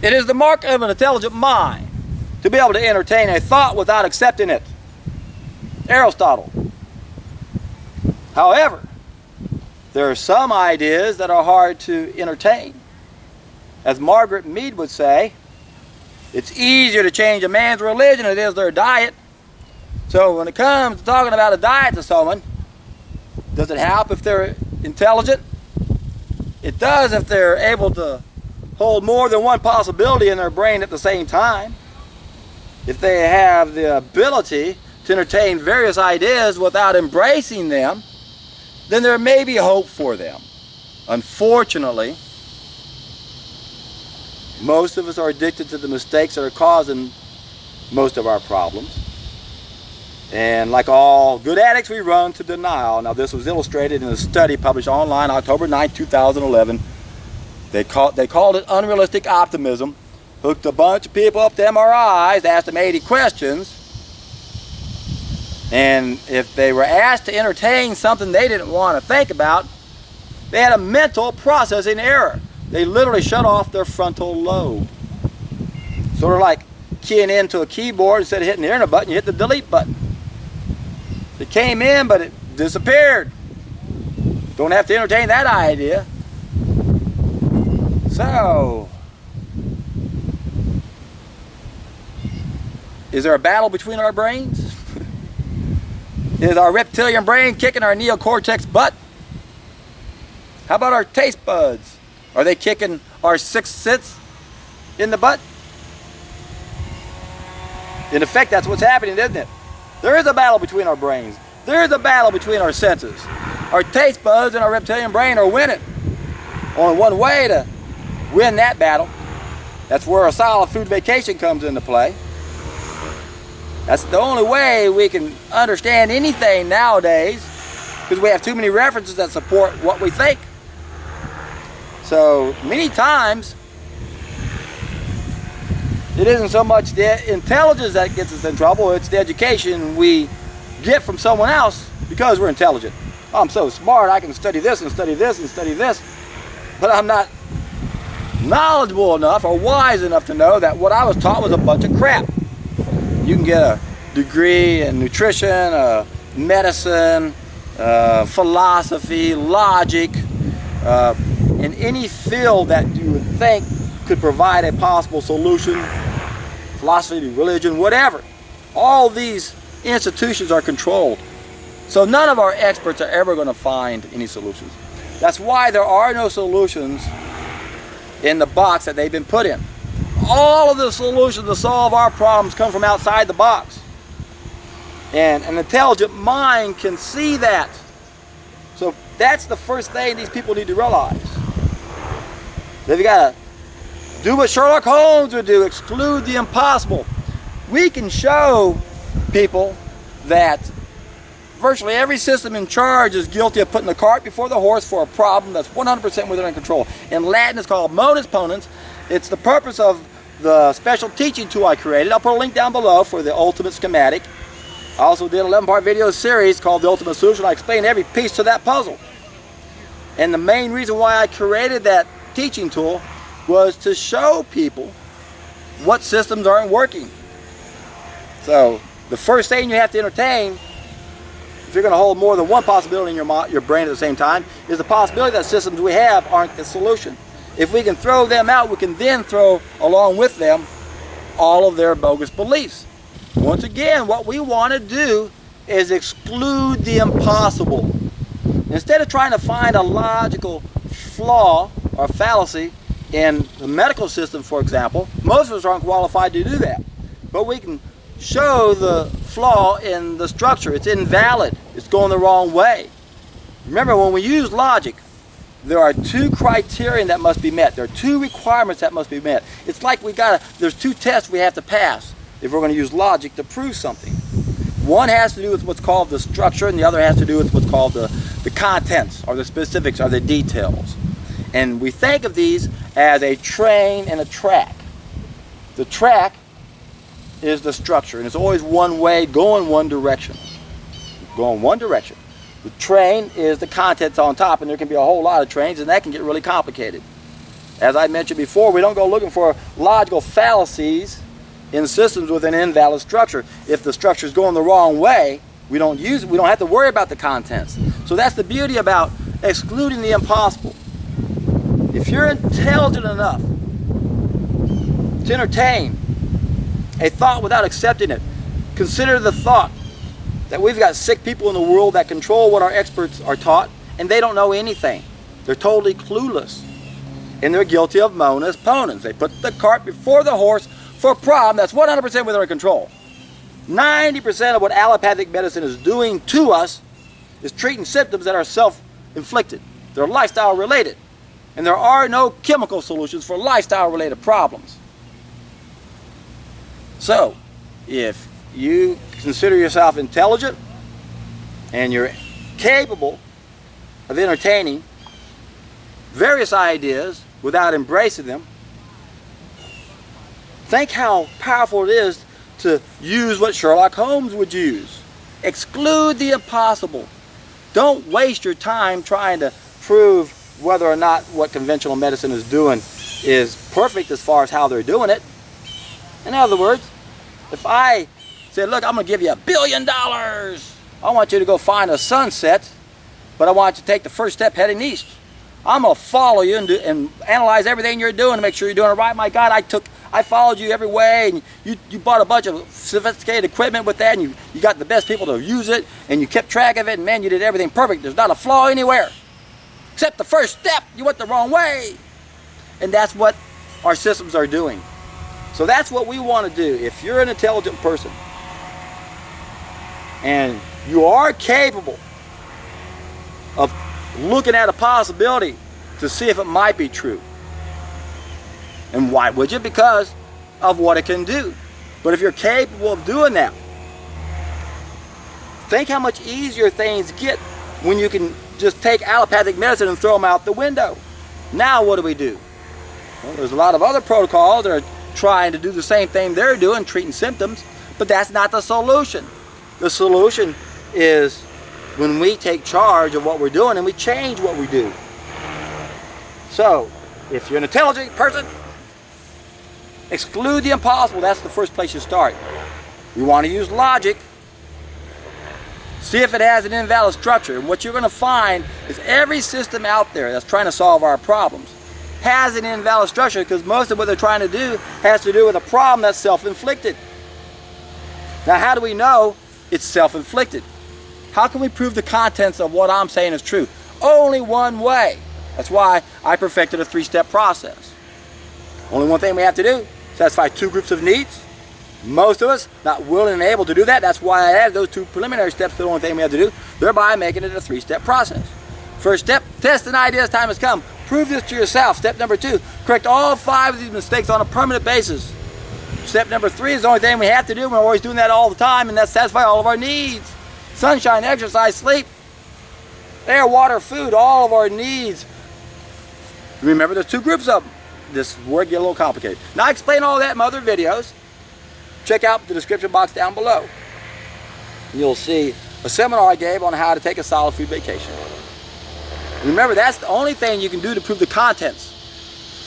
It is the mark of an intelligent mind to be able to entertain a thought without accepting it. Aristotle. However, there are some ideas that are hard to entertain. As Margaret Mead would say, it's easier to change a man's religion than it is their diet. So when it comes to talking about a diet to someone, does it help if they're intelligent? It does if they're able to hold more than one possibility in their brain at the same time. If they have the ability to entertain various ideas without embracing them, then there may be hope for them. Unfortunately, most of us are addicted to the mistakes that are causing most of our problems. And like all good addicts, we run to denial. Now, this was illustrated in a study published online October 9, 2011. They called it unrealistic optimism. Hooked a bunch of people up to MRIs, asked them 80 questions. And if they were asked to entertain something they didn't want to think about, they had a mental processing error. They literally shut off their frontal lobe. Sort of like keying into a keyboard. Instead of hitting the enter button, you hit the delete button. It came in, but it disappeared. Don't have to entertain that idea. So, is there a battle between our brains? Is our reptilian brain kicking our neocortex butt? How about our taste buds? Are they kicking our sixth sense in the butt? In effect, that's what's happening, isn't it? There is a battle between our brains. There is a battle between our senses. Our taste buds and our reptilian brain are winning. Only one way to win that battle. That's where a solid food vacation comes into play. That's the only way we can understand anything nowadays, because we have too many references that support what we think. So many times, it isn't so much the intelligence that gets us in trouble, it's the education we get from someone else because we're intelligent. Oh, I'm so smart, I can study this and study this and study this, but I'm not knowledgeable enough or wise enough to know that what I was taught was a bunch of crap. You can get a degree in nutrition, medicine, philosophy, logic, in any field that you would think could provide a possible solution, philosophy, religion, whatever. All these institutions are controlled. So none of our experts are ever going to find any solutions. That's why there are no solutions in the box that they've been put in. All of the solutions to solve our problems come from outside the box. And an intelligent mind can see that. So that's the first thing these people need to realize. They've got to do what Sherlock Holmes would do, exclude the impossible. We can show people that virtually every system in charge is guilty of putting the cart before the horse for a problem that's 100% within their control. In Latin, it's called modus ponens. It's the purpose of the special teaching tool I created. I'll put a link down below for the ultimate schematic. I also did an 11-part video series called The Ultimate Solution. I explained every piece to that puzzle. And the main reason why I created that teaching tool was to show people what systems aren't working. So the first thing you have to entertain, if you're going to hold more than one possibility in your brain at the same time, is the possibility that systems we have aren't the solution. If we can throw them out, we can then throw along with them all of their bogus beliefs. Once again, what we want to do is exclude the impossible. Instead of trying to find a logical flaw or fallacy in the medical system, for example, most of us aren't qualified to do that. But we can show the flaw in the structure. It's invalid. It's going the wrong way. Remember, when we use logic, there are two criteria that must be met. There are two requirements that must be met. It's like there's two tests we have to pass if we're going to use logic to prove something. One has to do with what's called the structure, and the other has to do with what's called the contents, or the specifics, or the details. And we think of these as a train and a track. The track is the structure, and it's always one way, going one direction. Going one direction. The train is the contents on top, and there can be a whole lot of trains, and that can get really complicated. As I mentioned before, we don't go looking for logical fallacies in systems with an invalid structure. If the structure is going the wrong way, we don't use it. We don't have to worry about the contents. So that's the beauty about excluding the impossible. If you're intelligent enough to entertain a thought without accepting it, consider the thought that we've got sick people in the world that control what our experts are taught, and they don't know anything. They're totally clueless. And they're guilty of monas ponens. They put the cart before the horse for a problem that's 100% within their control. 90% of what allopathic medicine is doing to us is treating symptoms that are self-inflicted. They're lifestyle related. And there are no chemical solutions for lifestyle related problems. So, if you consider yourself intelligent and you're capable of entertaining various ideas without embracing them, think how powerful it is to use what Sherlock Holmes would use. Exclude the impossible. Don't waste your time trying to prove whether or not what conventional medicine is doing is perfect as far as how they're doing it. In other words, if I said, look, I'm going to give you $1 billion. I want you to go find a sunset, but I want you to take the first step heading east. I'm going to follow you and analyze everything you're doing to make sure you're doing it right. My God, I followed you every way, and you bought a bunch of sophisticated equipment with that, and you got the best people to use it, and you kept track of it, and man, you did everything perfect. There's not a flaw anywhere. Except the first step, you went the wrong way. And that's what our systems are doing. So that's what we want to do. If you're an intelligent person, and you are capable of looking at a possibility to see if it might be true. And why would you? Because of what it can do. But if you're capable of doing that, think how much easier things get when you can just take allopathic medicine and throw them out the window. Now what do? Well, there's a lot of other protocols that are trying to do the same thing they're doing, treating symptoms, but that's not the solution. The solution is when we take charge of what we're doing and we change what we do. So, if you're an intelligent person, exclude the impossible. That's the first place you start. You want to use logic. See if it has an invalid structure. And what you're going to find is every system out there that's trying to solve our problems has an invalid structure, because most of what they're trying to do has to do with a problem that's self-inflicted. Now, how do we know it's self-inflicted? How can we prove the contents of what I'm saying is true? Only one way. That's why I perfected a 3-step process. Only one thing we have to do: satisfy 2 groups of needs. Most of us not willing and able to do that. That's why I added those 2 preliminary steps to the only thing we have to do, thereby making it a 3-step process. First step, test an idea as time has come. Prove this to yourself. Step number 2, correct all 5 of these mistakes on a permanent basis. Step number 3 is the only thing we have to do. We're always doing that all the time, and that's satisfy all of our needs. Sunshine, exercise, sleep, air, water, food, all of our needs. Remember, there's 2 groups of them. This word get a little complicated. Now, I explain all that in my other videos. Check out the description box down below. You'll see a seminar I gave on how to take a solid food vacation. Remember, that's the only thing you can do to prove the contents.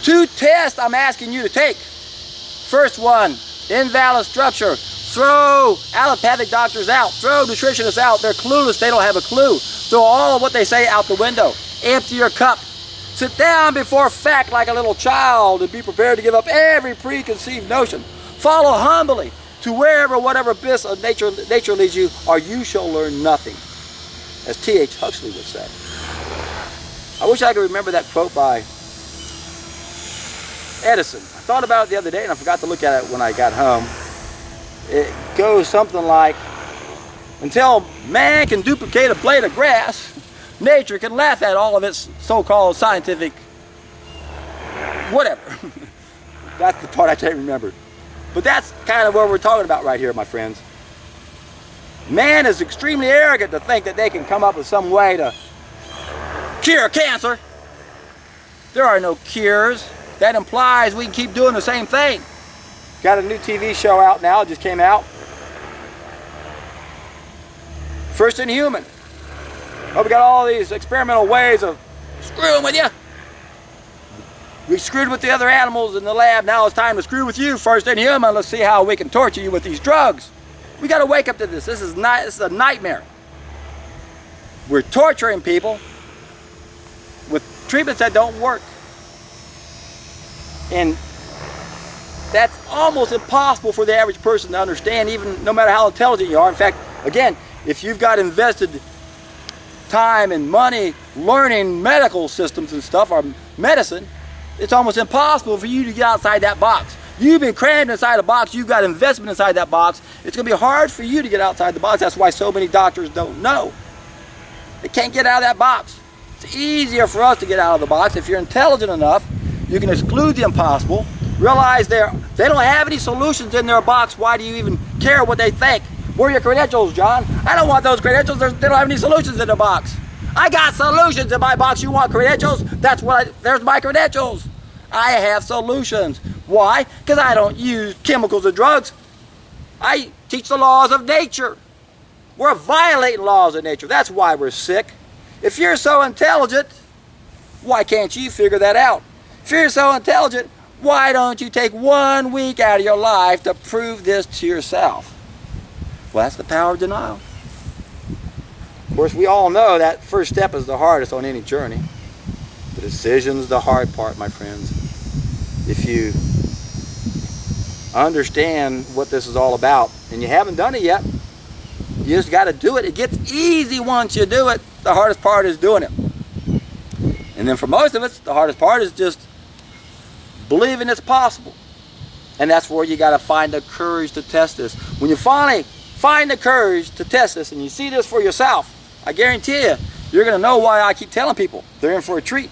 2 tests I'm asking you to take. First one, invalid structure. Throw allopathic doctors out. Throw nutritionists out. They're clueless. They don't have a clue. Throw all of what they say out the window. Empty your cup. Sit down before fact like a little child and be prepared to give up every preconceived notion. Follow humbly to wherever, whatever abyss of nature leads you, or you shall learn nothing, as T.H. Huxley would say. I wish I could remember that quote by Edison. I thought about it the other day and I forgot to look at it when I got home. It goes something like, until man can duplicate a blade of grass, nature can laugh at all of its so-called scientific whatever. That's the part I can't remember. But that's kind of what we're talking about right here, my friends. Man is extremely arrogant to think that they can come up with some way to cure cancer. There are no cures. That implies we can keep doing the same thing. Got a new TV show out now, it just came out. First in Human. Oh, we got all these experimental ways of screwing with you. We screwed with the other animals in the lab. Now it's time to screw with you first in human. Let's see how we can torture you with these drugs. We got to wake up to this. This is a nightmare. We're torturing people with treatments that don't work. And that's almost impossible for the average person to understand, even no matter how intelligent you are. In fact, again, if you've got invested time and money learning medical systems and stuff, or medicine, it's almost impossible for you to get outside that box. You've been crammed inside a box, you've got investment inside that box. It's going to be hard for you to get outside the box. That's why so many doctors don't know. They can't get out of that box. It's easier for us to get out of the box. If you're intelligent enough, you can exclude the impossible. Realize they don't have any solutions in their box. Why do you even care what they think? Where are your credentials, John? I don't want those credentials. They don't have any solutions in the box. I got solutions in my box. You want credentials? There's my credentials. I have solutions. Why? Because I don't use chemicals or drugs. I teach the laws of nature. We're violating laws of nature. That's why we're sick. If you're so intelligent, why can't you figure that out? If you're so intelligent, why don't you take 1 week out of your life to prove this to yourself? Well, that's the power of denial. Of course, we all know that first step is the hardest on any journey. The decision's the hard part, my friends. If you understand what this is all about, and you haven't done it yet, you just got to do it. It gets easy once you do it. The hardest part is doing it. And then for most of us, the hardest part is just believing it's possible. And that's where you got to find the courage to test this. When you finally find the courage to test this and you see this for yourself, I guarantee you, you're going to know why I keep telling people they're in for a treat.